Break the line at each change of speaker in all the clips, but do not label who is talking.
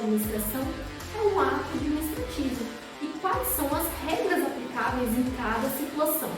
administração é um ato administrativo e quais são as regras aplicáveis em cada situação.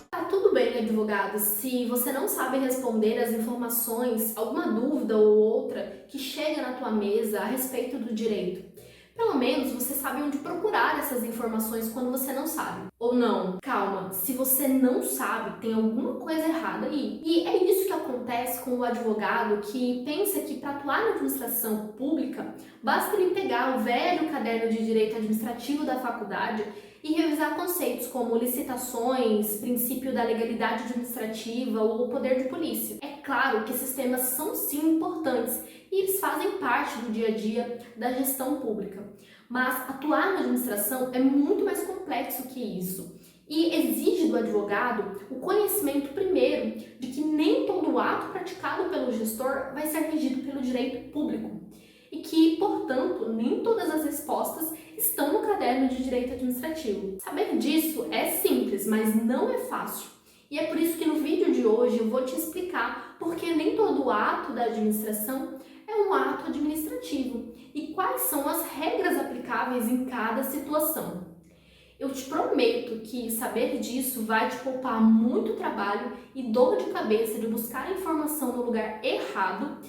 Tá tudo bem, advogado, se você não sabe responder as informações, alguma dúvida ou outra que chega na tua mesa a respeito do direito. Pelo menos você sabe onde procurar essas informações quando você não sabe. Ou não, calma, se você não sabe, tem alguma coisa errada aí. E é isso que acontece com o advogado que pensa que para atuar na administração pública, basta ele pegar o velho caderno de direito administrativo da faculdade e revisar conceitos como licitações, princípio da legalidade administrativa ou poder de polícia. É claro que esses temas são sim importantes e eles fazem parte do dia a dia da gestão pública. Mas atuar na administração é muito mais complexo que isso e exige do advogado o conhecimento primeiro de que nem todo ato praticado pelo gestor vai ser regido pelo direito público e que, portanto, nem todas as respostas estão no caderno de direito administrativo. Saber disso é simples, mas não é fácil. E é por isso que no vídeo de hoje eu vou te explicar por que nem todo ato da administração é um ato administrativo e quais são as regras aplicáveis em cada situação. Eu te prometo que saber disso vai te poupar muito trabalho e dor de cabeça de buscar a informação no lugar errado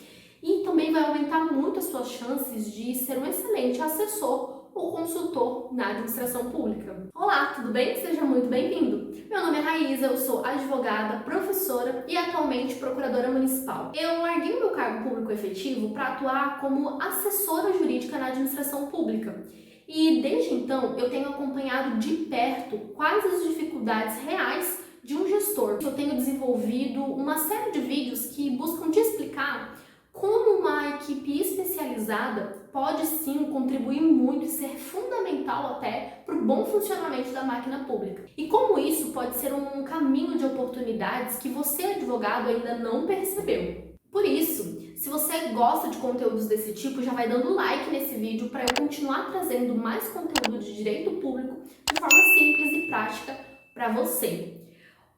e também vai aumentar muito as suas chances de ser um excelente assessor ou consultor na administração pública. Olá, tudo bem? Seja muito bem-vindo! Meu nome é Raíza, eu sou advogada, professora e atualmente procuradora municipal. Eu larguei o meu cargo público efetivo para atuar como assessora jurídica na administração pública. E desde então eu tenho acompanhado de perto quais as dificuldades reais de um gestor. Eu tenho desenvolvido uma série de vídeos que buscam te explicar como uma equipe especializada pode sim contribuir muito e ser fundamental até para o bom funcionamento da máquina pública. E como isso pode ser um caminho de oportunidades que você, advogado, ainda não percebeu. Por isso, se você gosta de conteúdos desse tipo, já vai dando like nesse vídeo para eu continuar trazendo mais conteúdo de direito público de forma simples e prática para você.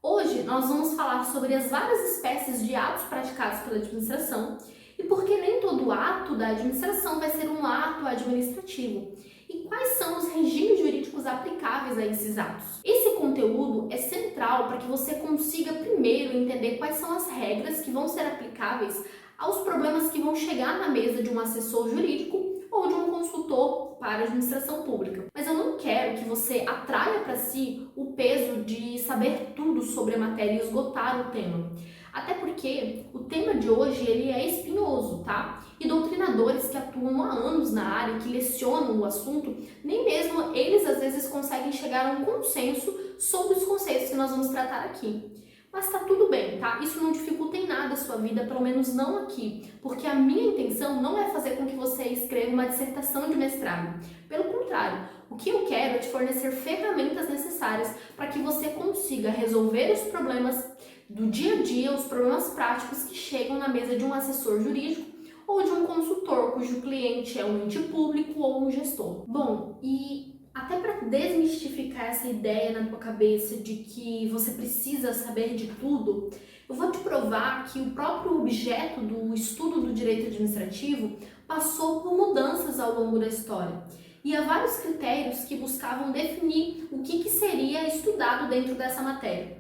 Hoje nós vamos falar sobre as várias espécies de atos praticados pela administração e por que nem todo ato da administração vai ser um ato administrativo e quais são os regimes jurídicos aplicáveis a esses atos. Esse conteúdo é central para que você consiga primeiro entender quais são as regras que vão ser aplicáveis aos problemas que vão chegar na mesa de um assessor jurídico ou de um consultor para a administração pública. Mas eu não quero que você atraia para si o peso de saber tudo sobre a matéria e esgotar o tema. Até porque o tema de hoje ele é espinhoso, tá? E doutrinadores que atuam há anos na área e que lecionam o assunto, nem mesmo eles às vezes conseguem chegar a um consenso sobre os conceitos que nós vamos tratar aqui. Mas tá tudo bem, tá? Isso não dificulta em nada a sua vida, pelo menos não aqui, porque a minha intenção não é fazer com que você escreva uma dissertação de mestrado. Pelo contrário, o que eu quero é te fornecer ferramentas necessárias para que você consiga resolver os problemas do dia a dia, os problemas práticos que chegam na mesa de um assessor jurídico ou de um consultor cujo cliente é um ente público ou um gestor. Bom, e até para desmistificar essa ideia na tua cabeça de que você precisa saber de tudo, eu vou te provar que o próprio objeto do estudo do direito administrativo passou por mudanças ao longo da história. E há vários critérios que buscavam definir o que seria estudado dentro dessa matéria.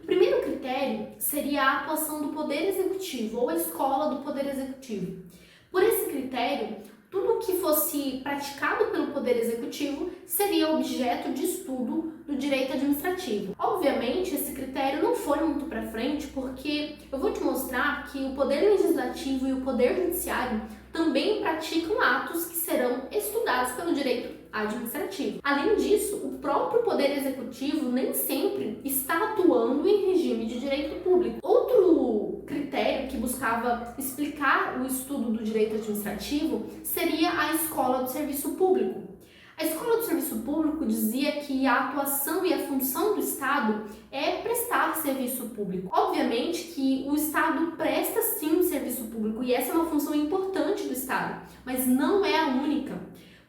O primeiro critério seria a atuação do Poder Executivo ou a escola do Poder Executivo. Por esse critério, tudo que fosse praticado pelo Poder Executivo seria objeto de estudo do direito administrativo. Obviamente, esse critério não foi muito para frente, porque eu vou te mostrar que o Poder Legislativo e o Poder Judiciário também praticam atos que serão estudados pelo direito administrativo. Além disso, o próprio Poder Executivo nem sempre está atuando em regime de direito público. Outro critério que buscava explicar o estudo do direito administrativo seria a escola do serviço público. A escola do serviço público dizia que a atuação e a função do Estado é prestar serviço público. Obviamente que o Estado presta sim um serviço público e essa é uma função importante do Estado, mas não é a única.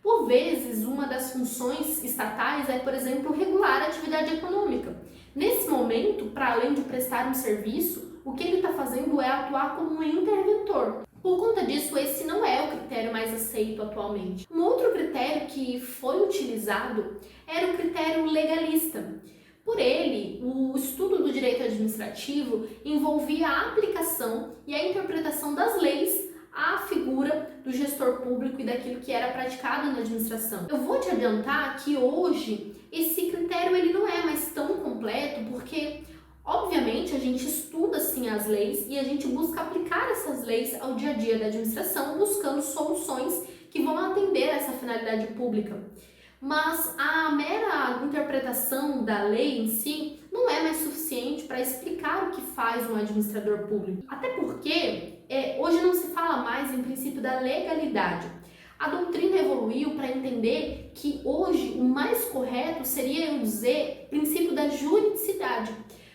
Por vezes, uma das funções estatais é, por exemplo, regular a atividade econômica. Nesse momento, para além de prestar um serviço, o que ele está fazendo é atuar como um interventor. Por conta disso, esse não é o critério mais aceito atualmente. Um outro critério que foi utilizado era o critério legalista. Por ele, o estudo do direito administrativo envolvia a aplicação e a interpretação das leis à figura do gestor público e daquilo que era praticado na administração. Eu vou te adiantar que hoje esse critério ele não é mais tão completo, porque obviamente a gente estuda sim as leis e a gente busca aplicar essas leis ao dia a dia da administração, buscando soluções que vão atender essa finalidade pública. Mas a mera interpretação da lei em si não é mais suficiente para explicar o que faz um administrador público. Até porque hoje não se fala mais em princípio da legalidade. A doutrina evoluiu para entender que hoje o mais correto seria eu dizer princípio da juridicidade.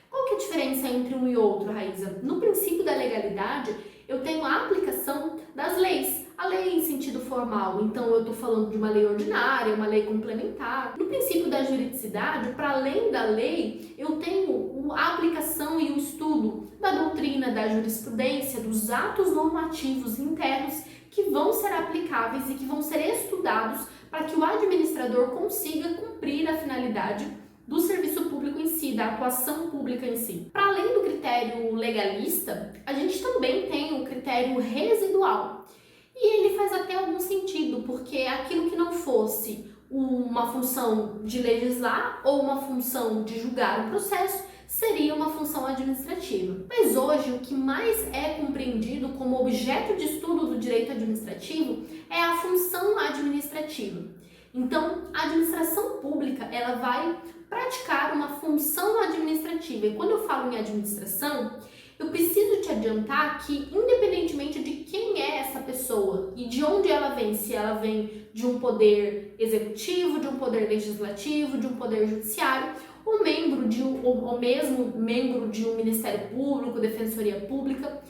Qual que é a diferença entre um e outro, Raíza? No princípio da legalidade, eu tenho a aplicação das leis. A lei em sentido formal, então eu estou falando de uma lei ordinária, uma lei complementar. No princípio da juridicidade, para além da lei, eu tenho a aplicação e o estudo da doutrina, da jurisprudência, dos atos normativos internos que vão ser aplicáveis e que vão ser estudados para que o administrador consiga cumprir a finalidade do serviço público em si, da atuação pública em si. Para além do critério legalista, a gente também tem o critério residual. E ele faz até algum sentido, porque aquilo que não fosse uma função de legislar ou uma função de julgar o processo seria uma função administrativa. Mas hoje o que mais é compreendido como objeto de estudo do direito administrativo é a função administrativa. Então, a administração pública, ela vai praticar uma função administrativa. E quando eu falo em administração, eu preciso te adiantar que, independentemente de quem é essa pessoa e de onde ela vem, se ela vem de um poder executivo, de um poder legislativo, de um poder judiciário, ou mesmo membro de um Ministério Público, Defensoria Pública,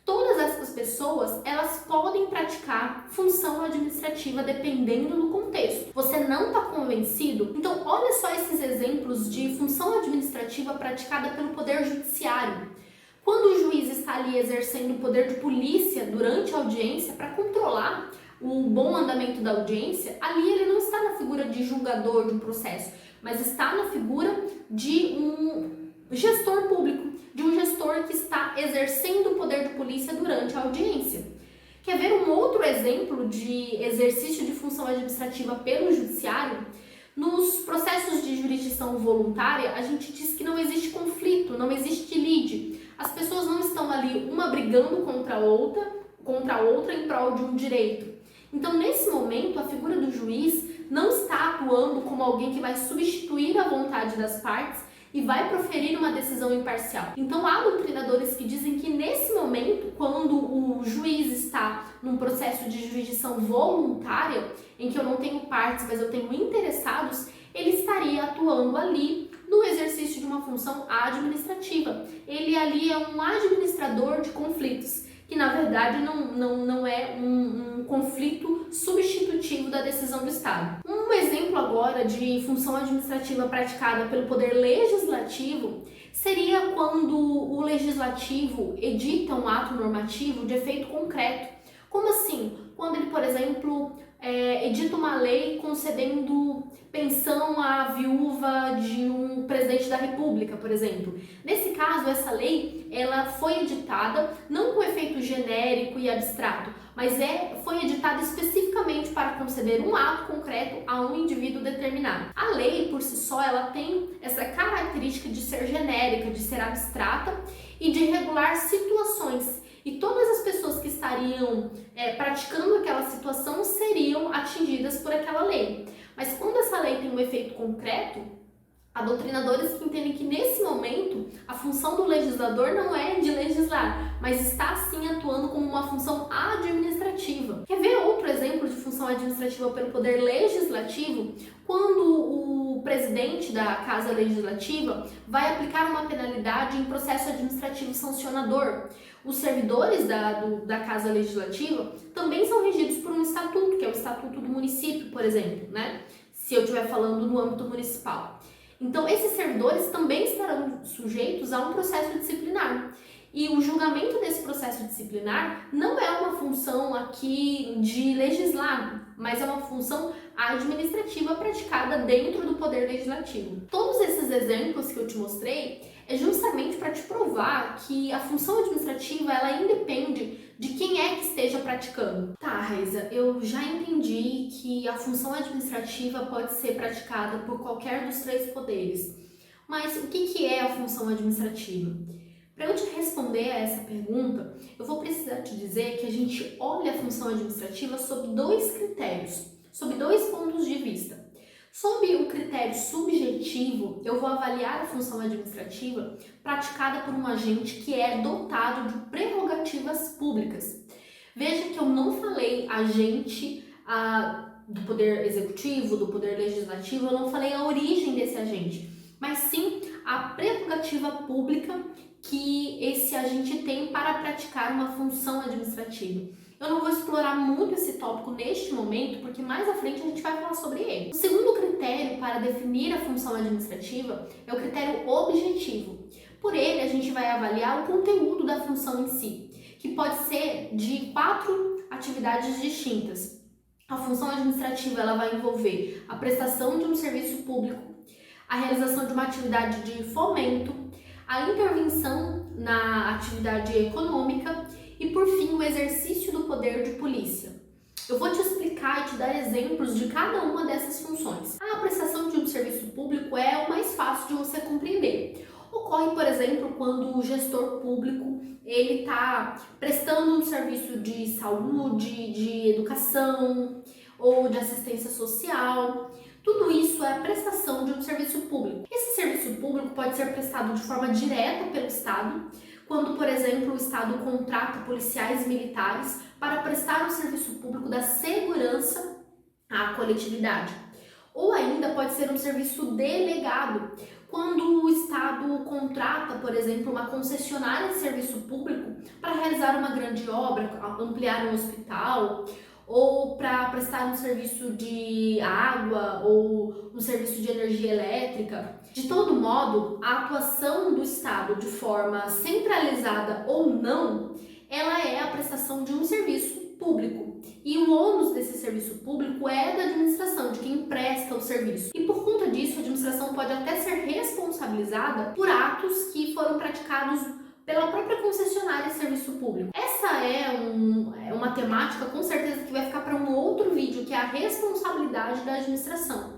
todas essas pessoas, elas podem praticar função administrativa dependendo do contexto. Você não está convencido? Então, olha só esses exemplos de função administrativa praticada pelo Poder Judiciário. Quando o juiz está ali exercendo o poder de polícia durante a audiência para controlar o bom andamento da audiência, ali ele não está na figura de julgador de um processo, mas está na figura de um gestor público, de um gestor que está exercendo o poder de polícia durante a audiência. Quer ver um outro exemplo de exercício de função administrativa pelo judiciário? Nos processos de jurisdição voluntária, a gente diz que não existe conflito, não existe lide. As pessoas não estão ali uma brigando contra a outra em prol de um direito. Então, nesse momento, a figura do juiz não está atuando como alguém que vai substituir a vontade das partes e vai proferir uma decisão imparcial. Então, há doutrinadores que dizem que nesse momento, quando o juiz está num processo de jurisdição voluntária, em que eu não tenho partes, mas eu tenho interessados, ele estaria atuando ali no exercício de uma função administrativa. Ele ali é um administrador de conflitos, que na verdade não é um conflito substitutivo da decisão do Estado. Um exemplo agora de função administrativa praticada pelo Poder Legislativo seria quando o Legislativo edita um ato normativo de efeito concreto. Como assim? Quando ele, por exemplo, edita uma lei concedendo pensão à viúva de um presidente da República, por exemplo. Nesse caso, essa lei ela foi editada não com efeito genérico e abstrato, mas foi editada especificamente para conceder um ato concreto a um indivíduo determinado. A lei, por si só, ela tem essa característica de ser genérica, de ser abstrata e de regular situações. E todas as pessoas que estariam praticando aquela situação seriam atingidas por aquela lei. Mas quando essa lei tem um efeito concreto, há doutrinadores que entendem que nesse momento a função do legislador não é de legislar, mas está sim atuando como uma função administrativa. Quer ver outro exemplo de função administrativa pelo Poder Legislativo? Quando o presidente da Casa Legislativa vai aplicar uma penalidade em processo administrativo sancionador. Os servidores da Casa Legislativa também são regidos por um estatuto, que é o Estatuto do Município, por exemplo, né? Se eu estiver falando no âmbito municipal. Então, esses servidores também estarão sujeitos a um processo disciplinar. E o julgamento desse processo disciplinar não é uma função aqui de legislar, mas é uma função administrativa praticada dentro do Poder Legislativo. Todos esses exemplos que eu te mostrei é justamente para te provar que a função administrativa ela independe de quem é que esteja praticando. Tá, Raíza, eu já entendi que a função administrativa pode ser praticada por qualquer dos três poderes, mas o que é a função administrativa? Para eu te responder a essa pergunta, eu vou precisar te dizer que a gente olha a função administrativa sob dois critérios, sob dois pontos de vista. Sob o critério subjetivo, eu vou avaliar a função administrativa praticada por um agente que é dotado de prerrogativas públicas. Veja que eu não falei agente do Poder Executivo, do Poder Legislativo, eu não falei a origem desse agente, mas sim a prerrogativa pública que esse agente tem para praticar uma função administrativa. Eu não vou explorar muito esse tópico neste momento, porque mais à frente a gente vai falar sobre ele. O segundo critério para definir a função administrativa é o critério objetivo. Por ele, a gente vai avaliar o conteúdo da função em si, que pode ser de 4 atividades distintas. A função administrativa ela vai envolver a prestação de um serviço público, a realização de uma atividade de fomento, a intervenção na atividade econômica e, por fim, o exercício do poder de polícia. Eu vou te explicar e te dar exemplos de cada uma dessas funções. A prestação de um serviço público é o mais fácil de você compreender. Ocorre, por exemplo, quando o gestor público ele está prestando um serviço de saúde, de educação ou de assistência social. Tudo isso é a prestação de um serviço público. Esse serviço público pode ser prestado de forma direta pelo Estado, quando, por exemplo, o Estado contrata policiais militares para prestar o serviço público da segurança à coletividade. Ou ainda pode ser um serviço delegado, quando o Estado contrata, por exemplo, uma concessionária de serviço público para realizar uma grande obra, ampliar um hospital, ou para prestar um serviço de água ou um serviço de energia elétrica. De todo modo, a atuação do Estado de forma centralizada ou não, ela é a prestação de um serviço público. E o ônus desse serviço público é da administração, de quem presta o serviço. E por conta disso, a administração pode até ser responsabilizada por atos que foram praticados pela própria concessionária de serviço público. Essa é uma temática com certeza que vai ficar para um outro vídeo, que é a responsabilidade da administração.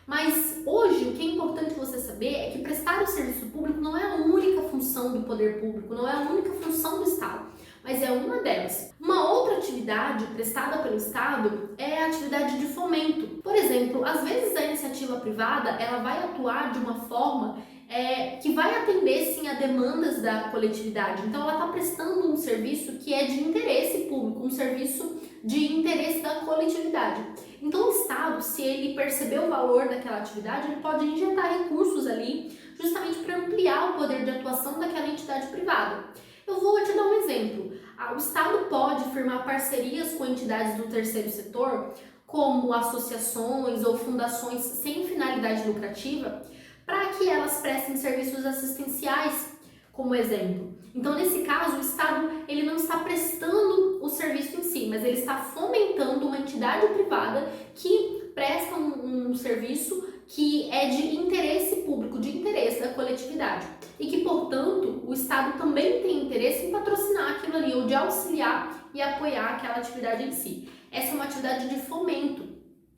Mas hoje o que é importante você saber é que prestar o serviço público não é a única função do poder público, não é a única função do Estado, mas é uma delas. Uma outra atividade prestada pelo Estado é a atividade de fomento. Por exemplo, às vezes a iniciativa privada ela vai atuar de uma forma que vai atender sim a demandas da coletividade. Então ela está prestando um serviço que é de interesse público, um serviço de interesse da coletividade. Então o Estado, se ele perceber o valor daquela atividade, ele pode injetar recursos ali justamente para ampliar o poder de atuação daquela entidade privada. Eu vou te dar um exemplo. O Estado pode firmar parcerias com entidades do terceiro setor, como associações ou fundações sem finalidade lucrativa, para que elas prestem serviços assistenciais, como exemplo. Então, nesse caso, o Estado ele não está prestando o serviço em si, mas ele está fomentando uma entidade privada que presta um serviço que é de interesse público, de interesse da coletividade. E que, portanto, o Estado também tem interesse em patrocinar aquilo ali, ou de auxiliar e apoiar aquela atividade em si. Essa é uma atividade de fomento,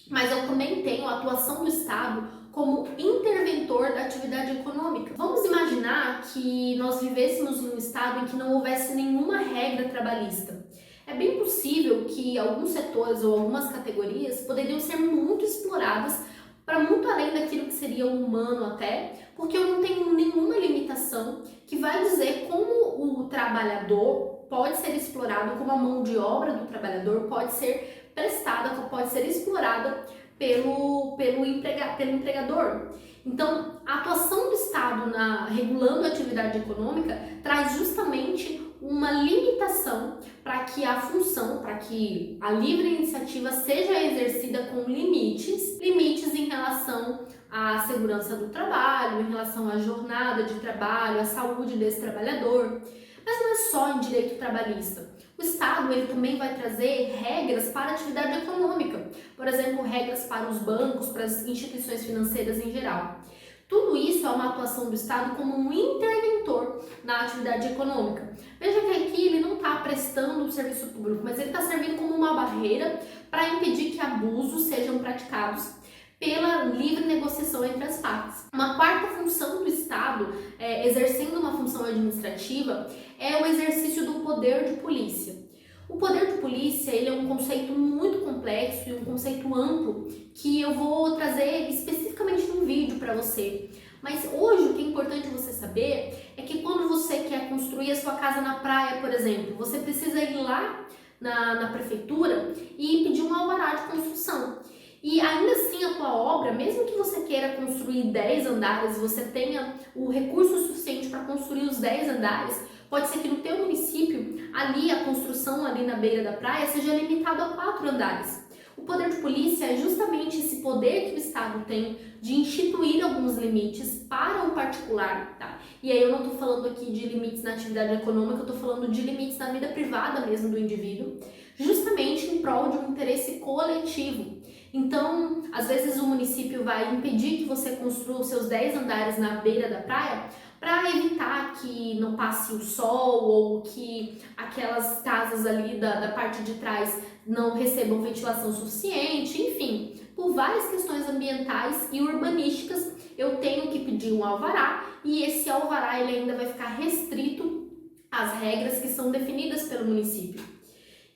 mas eu também tenho a atuação do Estado como interventor da atividade econômica. Vamos imaginar que nós vivêssemos em um estado em que não houvesse nenhuma regra trabalhista. É bem possível que alguns setores ou algumas categorias poderiam ser muito exploradas para muito além daquilo que seria humano até, porque eu não tenho nenhuma limitação que vai dizer como o trabalhador pode ser explorado, como a mão de obra do trabalhador pode ser prestada, pode ser explorada pelo empregador. Então, a atuação do Estado regulando a atividade econômica traz justamente uma limitação para que a função, para que a livre iniciativa seja exercida com limites em relação à segurança do trabalho, em relação à jornada de trabalho, à saúde desse trabalhador. Mas não é só em direito trabalhista. O Estado ele também vai trazer regras para a atividade econômica, por exemplo, regras para os bancos, para as instituições financeiras em geral. Tudo isso é uma atuação do Estado como um interventor na atividade econômica. Veja que aqui ele não está prestando um serviço público, mas ele está servindo como uma barreira para impedir que abusos sejam praticados pela livre negociação entre as partes. Uma quarta função do Estado, exercendo uma função administrativa, é o exercício do poder de polícia. O poder de polícia ele é um conceito muito complexo e um conceito amplo que eu vou trazer especificamente num vídeo para você. Mas hoje o que é importante você saber é que quando você quer construir a sua casa na praia, por exemplo, você precisa ir lá na prefeitura e pedir um alvará de construção. E ainda assim a tua obra, mesmo que você queira construir 10 andares, você tenha o recurso suficiente para construir os 10 andares, pode ser que no teu município, ali a construção ali na beira da praia seja limitada a 4 andares. O poder de polícia é justamente esse poder que o Estado tem de instituir alguns limites para o particular, tá? E aí eu não estou falando aqui de limites na atividade econômica, eu estou falando de limites na vida privada mesmo do indivíduo, justamente em prol de um interesse coletivo. Então, às vezes o município vai impedir que você construa os seus 10 andares na beira da praia para evitar que não passe o sol ou que aquelas casas ali da parte de trás não recebam ventilação suficiente, enfim, por várias questões ambientais e urbanísticas, eu tenho que pedir um alvará e esse alvará ele ainda vai ficar restrito às regras que são definidas pelo município.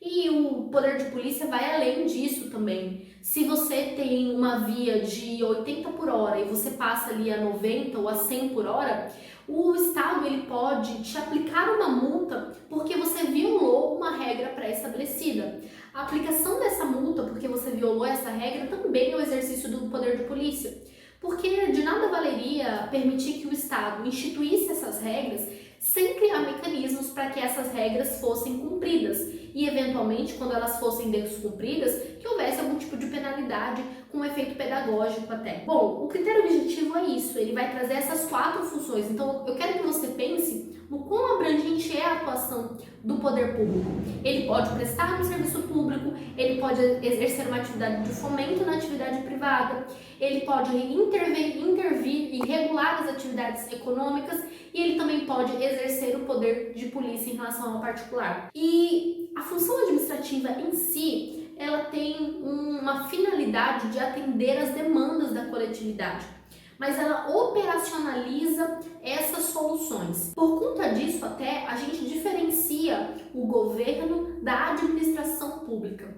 E o poder de polícia vai além disso também. Se você tem uma via de 80 por hora e você passa ali a 90 ou a 100 por hora, o Estado ele pode te aplicar uma multa porque você violou uma regra pré-estabelecida. A aplicação dessa multa porque você violou essa regra também é o exercício do poder de polícia. Porque de nada valeria permitir que o Estado instituísse essas regras sem criar mecanismos para que essas regras fossem cumpridas e, eventualmente, quando elas fossem descumpridas, que houvesse algum tipo de penalidade com efeito pedagógico até. Bom, o critério objetivo é isso, ele vai trazer essas 4 funções. Então, eu quero que você pense no quão abrangente é a atuação do poder público. Ele pode prestar um serviço público, ele pode exercer uma atividade de fomento na atividade privada, ele pode intervir e regular as atividades econômicas e ele também pode exercer o poder de polícia em relação ao particular. E a função administrativa em si, ela tem uma finalidade de atender às demandas da coletividade, mas ela operacionaliza essas soluções. Por conta disso, até a gente diferencia o governo da administração pública.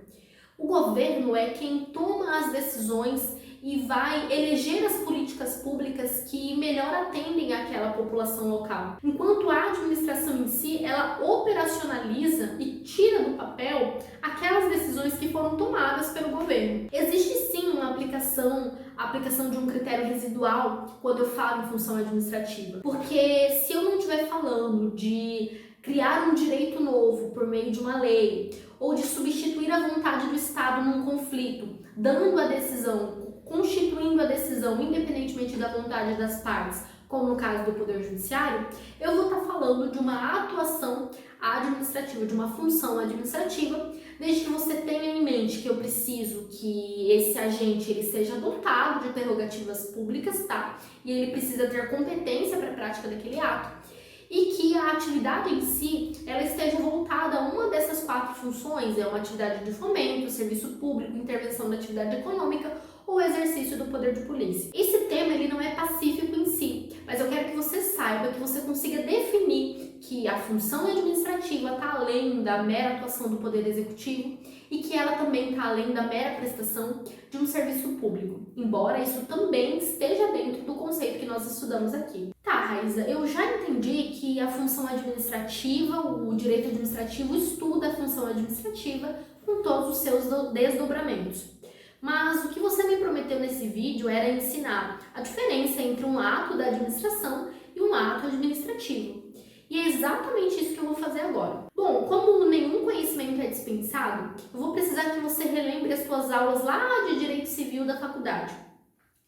O governo é quem toma as decisões e vai eleger as políticas públicas que melhor atendem àquela população local. Enquanto a administração em si, ela operacionaliza e tira do papel aquelas decisões que foram tomadas pelo governo. Existe sim uma a aplicação de um critério residual quando eu falo em função administrativa. Porque se eu não estiver falando de criar um direito novo por meio de uma lei ou de substituir a vontade do Estado num conflito, dando a decisão, constituindo a decisão independentemente da vontade das partes, como no caso do Poder Judiciário, eu vou estar falando de uma atuação administrativa, de uma função administrativa, desde que você tenha em mente que eu preciso que esse agente ele seja dotado de prerrogativas públicas, tá? E ele precisa ter competência para a prática daquele ato. E que a atividade em si, ela esteja voltada a uma dessas 4 funções, é uma atividade de fomento, serviço público, intervenção na atividade econômica ou exercício do poder de polícia. Esse tema ele não é pacífico em si, mas eu quero que você saiba, que você consiga definir que a função administrativa está além da mera atuação do poder executivo e que ela também está além da mera prestação de um serviço público, embora isso também esteja dentro do conceito que nós estudamos aqui. Tá, Raíza, eu já entendi que a função administrativa, o direito administrativo estuda a função administrativa com todos os seus desdobramentos. Mas o que você me prometeu nesse vídeo era ensinar a diferença entre um ato da administração e um ato administrativo. E é exatamente isso que eu vou fazer agora. Bom, como nenhum conhecimento é dispensado, eu vou precisar que você relembre as suas aulas lá de Direito Civil da faculdade.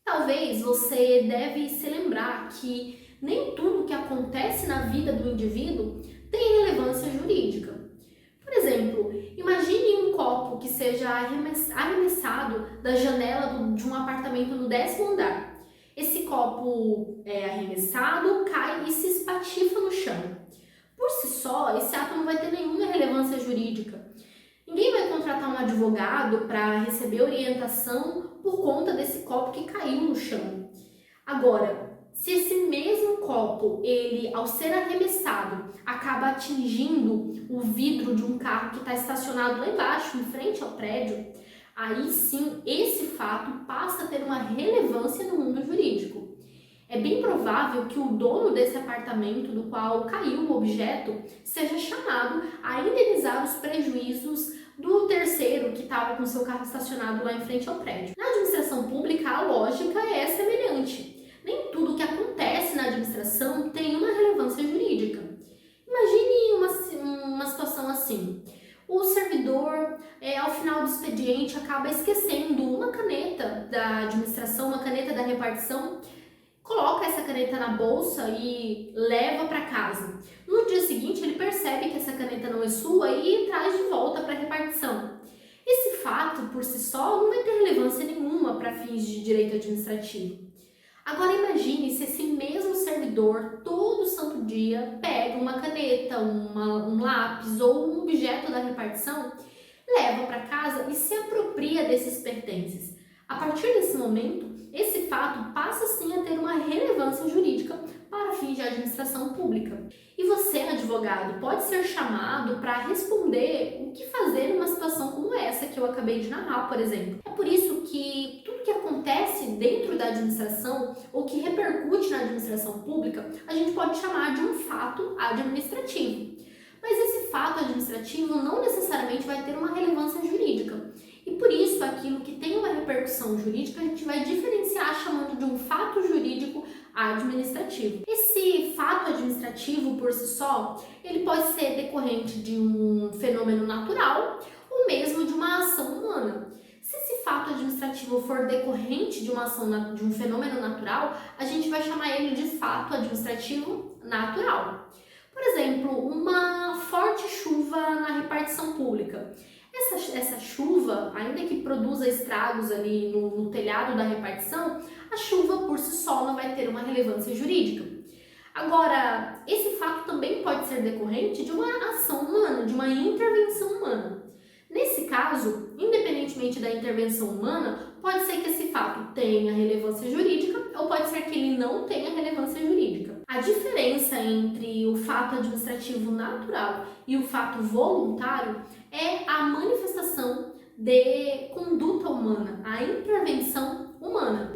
Talvez você deve se lembrar que nem tudo que acontece na vida do indivíduo tem relevância jurídica. Por exemplo, imagine um copo que seja arremessado da janela de um apartamento no 10º andar. Esse copo é arremessado, cai e se espatifa no chão. Por si só, esse ato não vai ter nenhuma relevância jurídica. Ninguém vai contratar um advogado para receber orientação por conta desse copo que caiu no chão. Agora, se esse mesmo copo, ele ao ser arremessado, acaba atingindo o vidro de um carro que está estacionado lá embaixo, em frente ao prédio, aí sim esse fato passa a ter uma relevância no mundo jurídico. É bem provável que o dono desse apartamento do qual caiu o objeto seja chamado a indenizar os prejuízos do terceiro que estava com seu carro estacionado lá em frente ao prédio. Na administração pública, a lógica é semelhante. Nem tudo que acontece na administração tem uma relevância jurídica. Imagine uma situação assim. O servidor, ao final do expediente, acaba esquecendo uma caneta da administração, uma caneta da repartição, coloca essa caneta na bolsa e leva para casa. No dia seguinte, ele percebe que essa caneta não é sua e traz de volta para a repartição. Esse fato, por si só, não vai ter relevância nenhuma para fins de direito administrativo. Agora imagine se esse mesmo servidor, todo santo dia, pega uma caneta, um lápis ou um objeto da repartição, leva para casa e se apropria desses pertences. A partir desse momento, esse fato passa sim a ter uma relevância jurídica para fins de administração pública. E você, advogado, pode ser chamado para responder o que fazer numa situação como essa que eu acabei de narrar, por exemplo. É por isso que tudo que acontece dentro da administração ou que repercute na administração pública, a gente pode chamar de um fato administrativo. Mas esse fato administrativo não necessariamente vai ter uma relevância jurídica. E por isso, aquilo que tem uma repercussão jurídica, a gente vai diferenciar chamando de um fato jurídico administrativo. Esse fato administrativo, por si só, ele pode ser decorrente de um fenômeno natural ou mesmo de uma ação humana. Se esse fato administrativo for decorrente de uma ação, de um fenômeno natural, a gente vai chamar ele de fato administrativo natural. Por exemplo, uma forte chuva na repartição pública. Essa chuva, ainda que produza estragos ali no telhado da repartição, a chuva por si só não vai ter uma relevância jurídica. Agora, esse fato também pode ser decorrente de uma ação humana, de uma intervenção humana. Nesse caso, independentemente da intervenção humana, pode ser que esse fato tenha relevância jurídica ou pode ser que ele não tenha relevância jurídica. A diferença entre o fato administrativo natural e o fato voluntário é a manifestação de conduta humana, a intervenção humana.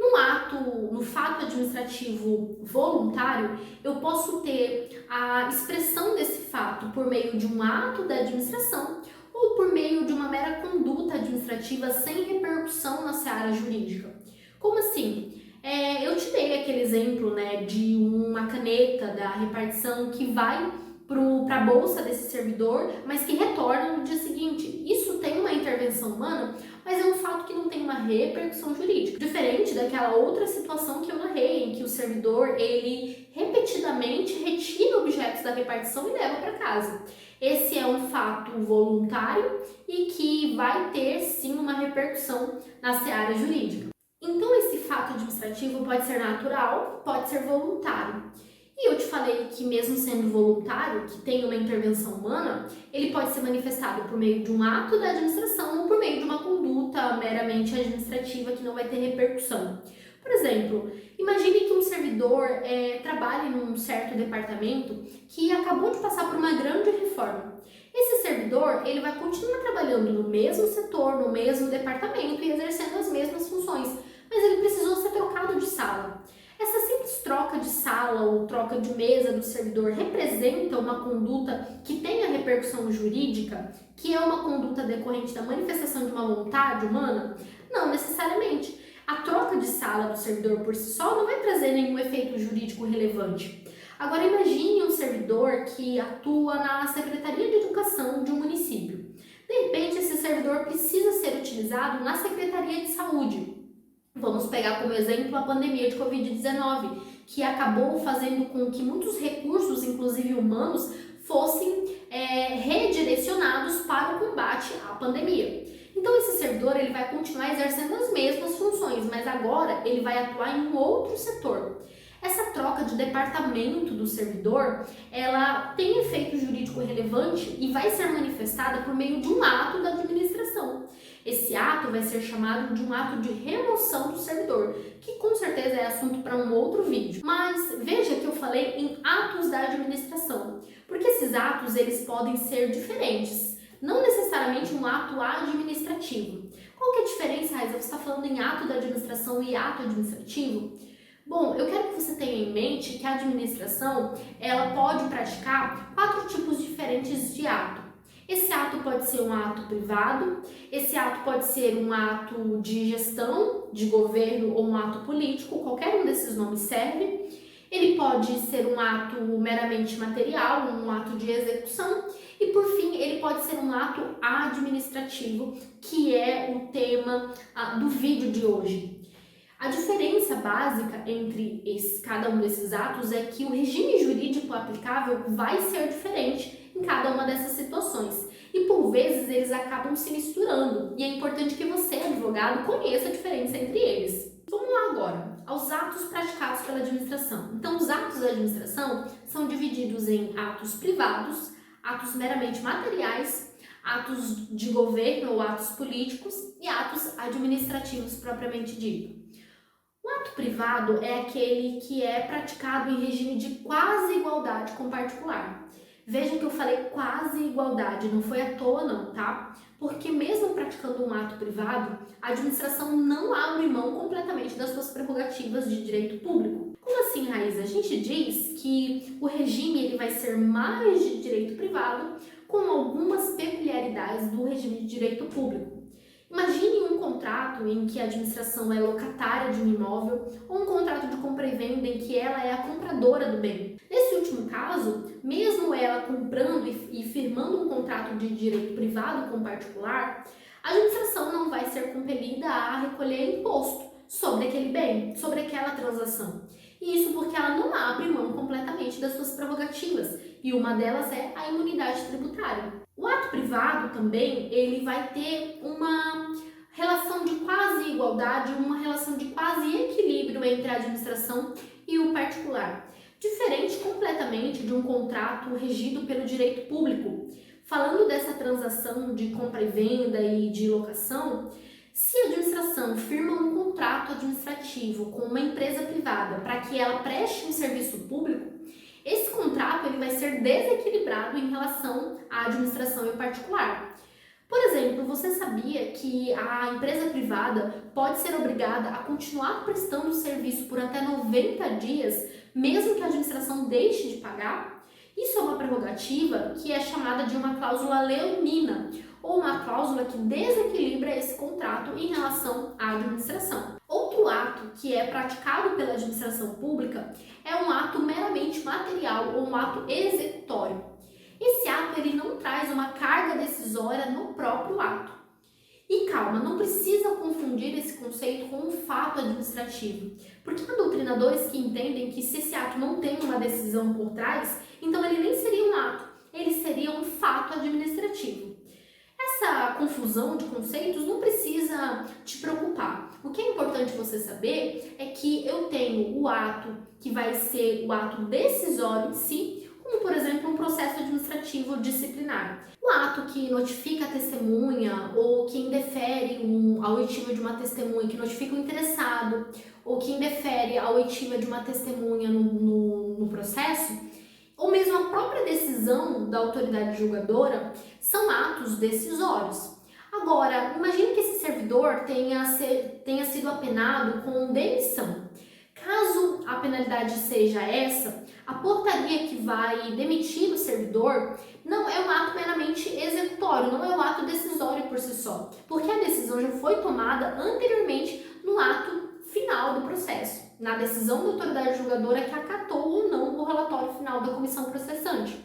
No fato administrativo voluntário, eu posso ter a expressão desse fato por meio de um ato da administração ou por meio de uma mera conduta administrativa sem repercussão na seara jurídica. Como assim? Eu te dei aquele exemplo, de uma caneta da repartição que vai para a bolsa desse servidor, mas que retorna no dia seguinte. Isso tem uma intervenção humana, mas é um fato que não tem uma repercussão jurídica. Diferente daquela outra situação que eu narrei, em que o servidor, ele repetidamente retira objetos da repartição e leva para casa. Esse é um fato voluntário e que vai ter sim uma repercussão na seara jurídica. Então esse fato administrativo pode ser natural, pode ser voluntário. E eu te falei que mesmo sendo voluntário, que tem uma intervenção humana, ele pode ser manifestado por meio de um ato da administração ou por meio de uma conduta meramente administrativa que não vai ter repercussão. Por exemplo, imagine que um servidor trabalhe num certo departamento que acabou de passar por uma grande reforma. Esse servidor, ele vai continuar trabalhando no mesmo setor, no mesmo departamento e exercendo as mesmas funções, mas ele precisou ser trocado de sala. Essa simples troca de sala ou troca de mesa do servidor representa uma conduta que tenha repercussão jurídica, que é uma conduta decorrente da manifestação de uma vontade humana? Não necessariamente. A troca de sala do servidor por si só não vai trazer nenhum efeito jurídico relevante. Agora imagine um servidor que atua na Secretaria de Educação de um município. De repente, esse servidor precisa ser utilizado na Secretaria de Saúde. Vamos pegar como exemplo a pandemia de Covid-19, que acabou fazendo com que muitos recursos, inclusive humanos, fossem redirecionados para o combate à pandemia. Então esse servidor ele vai continuar exercendo as mesmas funções, mas agora ele vai atuar em um outro setor. Essa troca de departamento do servidor, ela tem efeito jurídico relevante e vai ser manifestada por meio de um ato da administração. Esse ato vai ser chamado de um ato de remoção do servidor, que com certeza é assunto para um outro vídeo. Mas veja que eu falei em atos da administração, porque esses atos eles podem ser diferentes, não necessariamente um ato administrativo. Qual que é a diferença, Raíssa? Você está falando em ato da administração e ato administrativo? Bom, eu quero que você tenha em mente que a administração ela pode praticar 4 tipos diferentes de ato. Esse ato pode ser um ato privado, esse ato pode ser um ato de gestão, de governo ou um ato político, qualquer um desses nomes serve. Ele pode ser um ato meramente material, um ato de execução. E por fim, ele pode ser um ato administrativo, que é o tema do vídeo de hoje. A diferença básica entre cada um desses atos é que o regime jurídico aplicável vai ser diferente em cada uma dessas situações. E por vezes eles acabam se misturando. E é importante que você, advogado, conheça a diferença entre eles. Vamos lá agora, aos atos praticados pela administração. Então, os atos da administração são divididos em atos privados, atos meramente materiais, atos de governo ou atos políticos e atos administrativos propriamente dito. O ato privado é aquele que é praticado em regime de quase igualdade com o particular. Veja que eu falei quase igualdade, não foi à toa não, tá? Porque mesmo praticando um ato privado, a administração não abre mão completamente das suas prerrogativas de direito público. Como assim, Raíssa? A gente diz que o regime ele vai ser mais de direito privado com algumas peculiaridades do regime de direito público. Imagine um contrato em que a administração é locatária de um imóvel ou um contrato de compra e venda em que ela é a compradora do bem. Nesse último caso, mesmo ela comprando e firmando um contrato de direito privado com particular, a administração não vai ser compelida a recolher imposto sobre aquele bem, sobre aquela transação. E isso porque ela não abre mão completamente das suas prerrogativas, e uma delas é a imunidade tributária. O ato privado também, ele vai ter uma relação de quase igualdade, uma relação de quase equilíbrio entre a administração e o particular. Diferente completamente de um contrato regido pelo direito público. Falando dessa transação de compra e venda e de locação, se a administração firma um contrato administrativo com uma empresa privada para que ela preste um serviço público, esse contrato ele vai ser desequilibrado em relação à administração e ao particular. Por exemplo, você sabia que a empresa privada pode ser obrigada a continuar prestando o serviço por até 90 dias, mesmo que a administração deixe de pagar? Isso é uma prerrogativa que é chamada de uma cláusula leonina, ou uma cláusula que desequilibra esse contrato em relação à administração. Outro ato que é praticado pela administração pública é um ato meramente material ou um ato executório. Esse ato ele não traz uma carga decisória no próprio ato. E calma, não precisa confundir esse conceito com um fato administrativo, porque há doutrinadores que entendem que se esse ato não tem uma decisão por trás, então ele nem seria um ato, ele seria um fato administrativo. Essa confusão de conceitos não precisa te preocupar. O que é importante você saber é que eu tenho o ato que vai ser o ato decisório em si, como por exemplo um processo administrativo disciplinar. O ato que notifica a testemunha ou que indefere a oitiva de uma testemunha, que notifica o interessado ou que indefere a oitiva de uma testemunha no processo, ou mesmo a própria decisão da autoridade julgadora, são atos decisórios. Agora, imagine que esse servidor tenha sido apenado com demissão. Caso a penalidade seja essa, a portaria que vai demitir o servidor não é um ato meramente executório, não é um ato decisório por si só, porque a decisão já foi tomada anteriormente no ato final do processo, na decisão da autoridade julgadora que acatou ou não o relatório final da comissão processante.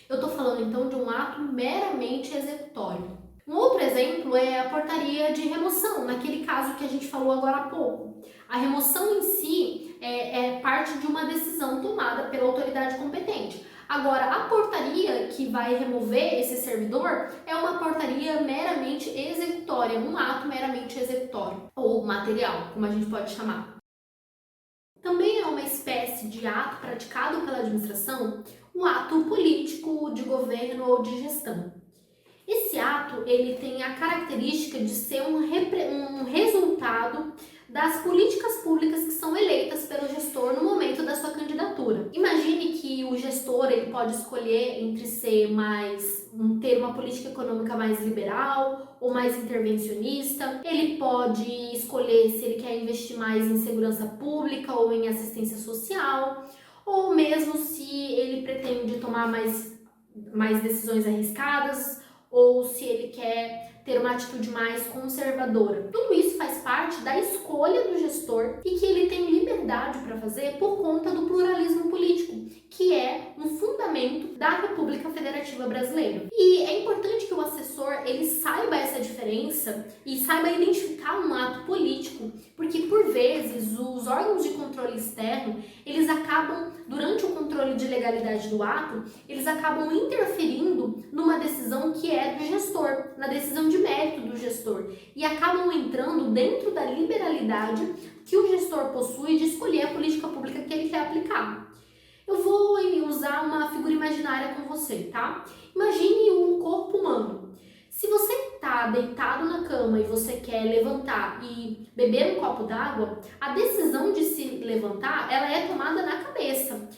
Eu estou falando então de um ato meramente executório. Um outro exemplo é a portaria de remoção, naquele caso que a gente falou agora há pouco. A remoção em si é parte de uma decisão tomada pela autoridade competente. Agora, a portaria que vai remover esse servidor é uma portaria meramente executória, um ato meramente executório, ou material, como a gente pode chamar. Também é uma espécie de ato praticado pela administração, um ato político de governo ou de gestão. Esse ato ele tem a característica de ser um resultado das políticas públicas que são eleitas pelo gestor no momento da sua candidatura. Imagine que o gestor ele pode escolher entre ter uma política econômica mais liberal ou mais intervencionista. Ele pode escolher se ele quer investir mais em segurança pública ou em assistência social, ou mesmo se ele pretende tomar mais decisões arriscadas, ou se ele quer ter uma atitude mais conservadora. Tudo isso faz parte da escolha do gestor e que ele tem liberdade para fazer por conta do pluralismo político, que é um fundamento da República Federativa Brasileira. E é importante que o assessor ele saiba essa diferença e saiba identificar um ato político, porque por vezes os órgãos de controle externo, eles acabam, durante o controle de legalidade do ato, eles acabam interferindo numa decisão que é do gestor, na decisão de mérito do gestor, e acabam entrando dentro da liberalidade que o gestor possui de escolher a política pública que ele quer aplicar. Eu vou usar uma figura imaginária com você, tá? Imagine um corpo humano. Se você está deitado na cama e você quer levantar e beber um copo d'água, a decisão de se levantar, ela é tomada na cabeça,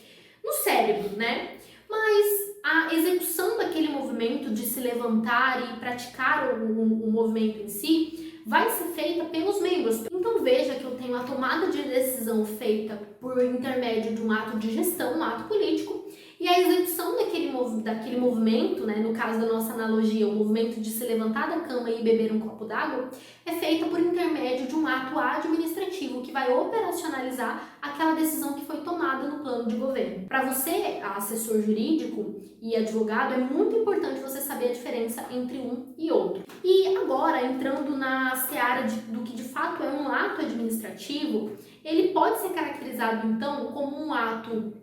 no cérebro, né? Mas a execução daquele movimento de se levantar e praticar o movimento em si vai ser feita pelos membros. Então veja que eu tenho a tomada de decisão feita por intermédio de um ato de gestão, um ato político, e a execução daquele movimento, né, no caso da nossa analogia, o movimento de se levantar da cama e beber um copo d'água, é feita por intermédio de um ato administrativo que vai operacionalizar aquela decisão que foi tomada no plano de governo. Para você, assessor jurídico e advogado, é muito importante você saber a diferença entre um e outro. E agora, entrando na seara do que de fato é um ato administrativo, ele pode ser caracterizado então como um ato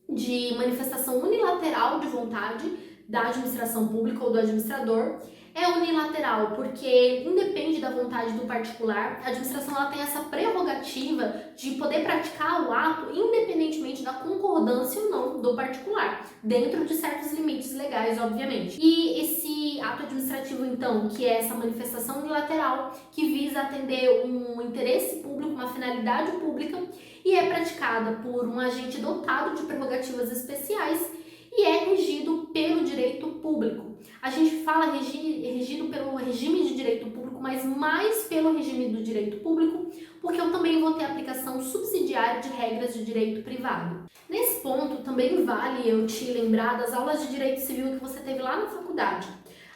de manifestação unilateral de vontade da administração pública ou do administrador. É unilateral porque independe da vontade do particular. A administração ela tem essa prerrogativa de poder praticar o ato independentemente da concordância ou não do particular, dentro de certos limites legais, obviamente. E esse ato administrativo, então, que é essa manifestação unilateral que visa atender um interesse público, uma finalidade pública, e é praticada por um agente dotado de prerrogativas especiais e é regido pelo direito público. A gente fala regido pelo regime de direito público, mas mais pelo regime do direito público, porque eu também vou ter aplicação subsidiária de regras de direito privado. Nesse ponto, também vale eu te lembrar das aulas de direito civil que você teve lá na faculdade.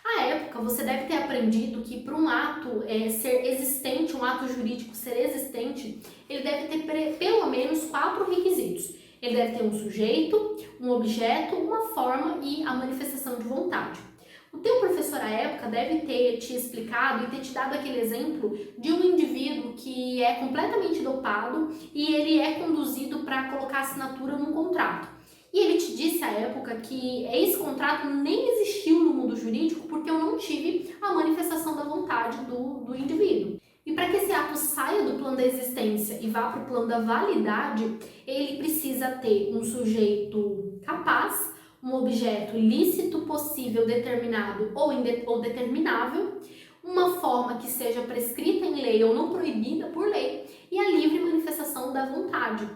À época, você deve ter aprendido que para um ato ser existente, um ato jurídico ser existente, ele deve ter pelo menos 4 requisitos. Ele deve ter um sujeito, um objeto, uma forma e a manifestação de vontade. O teu professor à época deve ter te explicado e ter te dado aquele exemplo de um indivíduo que é completamente dopado e ele é conduzido para colocar assinatura num contrato. E ele te disse à época que esse contrato nem existiu no mundo jurídico porque eu não tive a manifestação da vontade do indivíduo. E para que esse ato saia do plano da existência e vá para o plano da validade, ele precisa ter um sujeito capaz, um objeto lícito, possível, determinado ou determinável, uma forma que seja prescrita em lei ou não proibida por lei e a livre manifestação da vontade.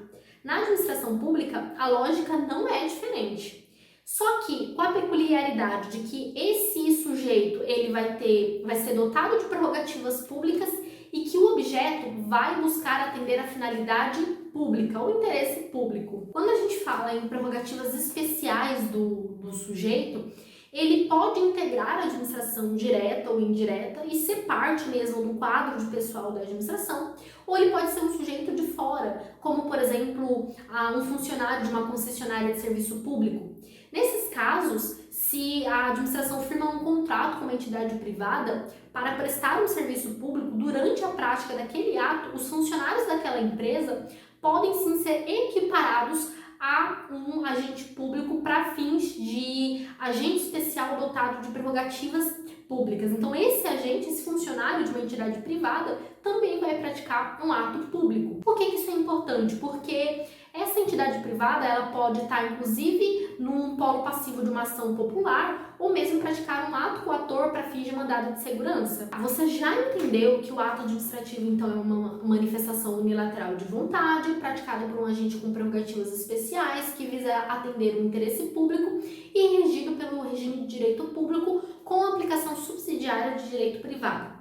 Na administração pública, a lógica não é diferente. Só que com a peculiaridade de que esse sujeito ele vai ser dotado de prerrogativas públicas e que o objeto vai buscar atender a finalidade pública, o interesse público. Quando a gente fala em prerrogativas especiais do sujeito, ele pode integrar a administração direta ou indireta e ser parte mesmo do quadro de pessoal da administração, ou ele pode ser um sujeito de fora, como por exemplo um funcionário de uma concessionária de serviço público. Nesses casos, se a administração firma um contrato com uma entidade privada para prestar um serviço público, durante a prática daquele ato, os funcionários daquela empresa podem sim ser equiparados a um agente público para fins de agente especial dotado de prerrogativas públicas. Então, esse funcionário de uma entidade privada também vai praticar um ato público. Por que isso é importante? Porque essa entidade privada ela pode estar, inclusive, num polo passivo de uma ação popular ou mesmo praticar um ato coator para fins de mandado de segurança. Você já entendeu que o ato administrativo, então, é uma manifestação unilateral de vontade praticada por um agente com prerrogativas especiais que visa atender o interesse público e regido pelo regime de direito público com aplicação subsidiária de direito privado.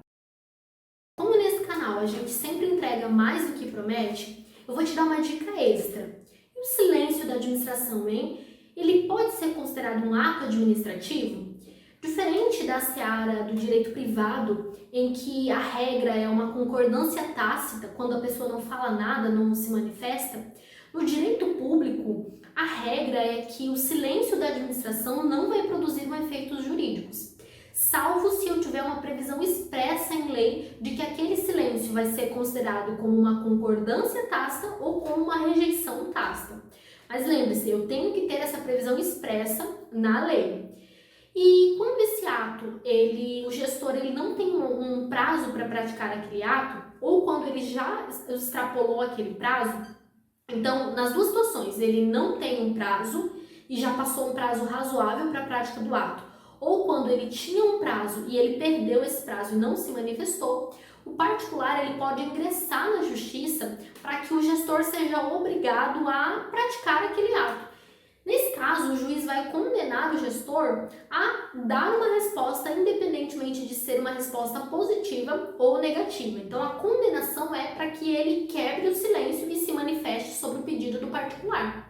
Como nesse canal a gente sempre entrega mais do que promete, eu vou te dar uma dica extra. E o silêncio da administração, hein? Ele pode ser considerado um ato administrativo? Diferente da seara do direito privado, em que a regra é uma concordância tácita, quando a pessoa não fala nada, não se manifesta, no direito público, a regra é que o silêncio da administração não vai produzir efeitos jurídicos, salvo se eu tiver uma previsão expressa em lei de que aquele silêncio vai ser considerado como uma concordância tácita ou como uma rejeição tácita. Mas lembre-se, eu tenho que ter essa previsão expressa na lei. E quando esse ato, o gestor não tem um prazo para praticar aquele ato, ou quando ele já extrapolou aquele prazo, então, nas duas situações, ele não tem um prazo e já passou um prazo razoável para a prática do ato, ou quando ele tinha um prazo e ele perdeu esse prazo e não se manifestou, o particular ele pode ingressar na justiça para que o gestor seja obrigado a praticar aquele ato. Nesse caso, o juiz vai condenar o gestor a dar uma resposta, independentemente de ser uma resposta positiva ou negativa. Então, a condenação é para que ele quebre o silêncio e se manifeste sobre o pedido do particular.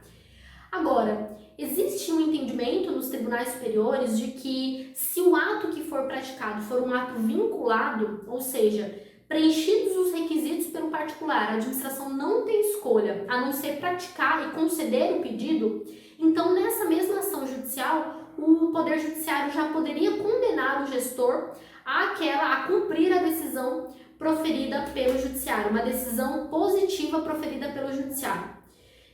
Agora, existe um entendimento nos tribunais superiores de que se o ato que for praticado for um ato vinculado, ou seja, preenchidos os requisitos pelo particular, a administração não tem escolha a não ser praticar e conceder o pedido, então nessa mesma ação judicial, o Poder Judiciário já poderia condenar o gestor a cumprir a decisão proferida pelo Judiciário, uma decisão positiva proferida pelo Judiciário.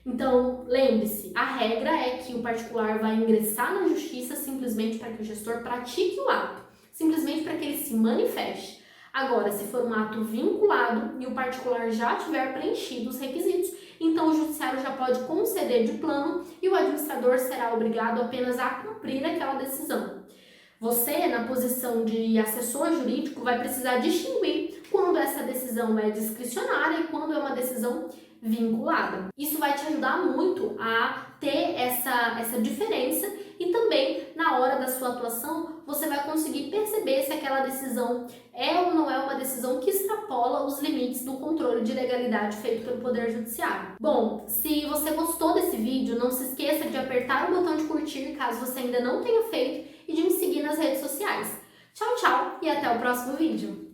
Então, lembre-se, a regra é que o particular vai ingressar na justiça simplesmente para que o gestor pratique o ato, simplesmente para que ele se manifeste. Agora, se for um ato vinculado e o particular já tiver preenchido os requisitos, então o judiciário já pode conceder de plano e o administrador será obrigado apenas a cumprir aquela decisão. Você, na posição de assessor jurídico, vai precisar distinguir quando essa decisão é discricionária e quando é uma decisão vinculada. Isso vai te ajudar muito a ter essa diferença e também, na hora da sua atuação, você vai conseguir perceber se aquela decisão é ou não é uma decisão que extrapola os limites do controle de legalidade feito pelo Poder Judiciário. Bom, se você gostou desse vídeo, não se esqueça de apertar o botão de curtir caso você ainda não tenha feito e de me seguir nas redes sociais. Tchau, tchau e até o próximo vídeo!